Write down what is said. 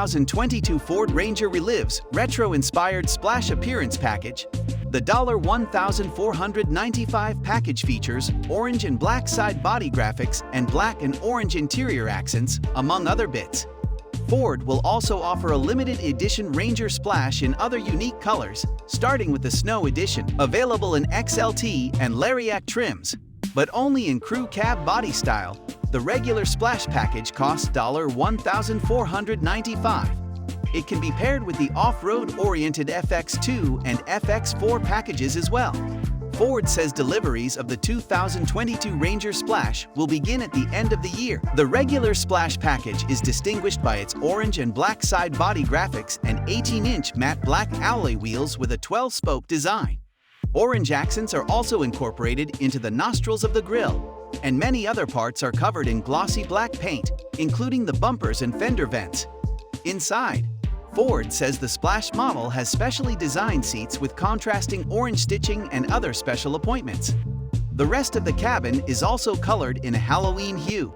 2022 Ford Ranger Relives retro-inspired splash appearance package. The $1,495 package features orange and black side body graphics and black and orange interior accents, among other bits. Ford will also offer a limited edition Ranger Splash in other unique colors, starting with the Snow Edition, available in XLT and Lariat trims, but only in crew cab body style. The regular Splash package costs $1,495. It can be paired with the off-road-oriented FX2 and FX4 packages as well. Ford says deliveries of the 2022 Ranger Splash will begin at the end of the year. The regular Splash package is distinguished by its orange and black side body graphics and 18-inch matte black alloy wheels with a 12-spoke design. Orange accents are also incorporated into the nostrils of the grille, and many other parts are covered in glossy black paint, including the bumpers and fender vents. Inside, Ford says the Splash model has specially designed seats with contrasting orange stitching and other special appointments. The rest of the cabin is also colored in a Halloween hue.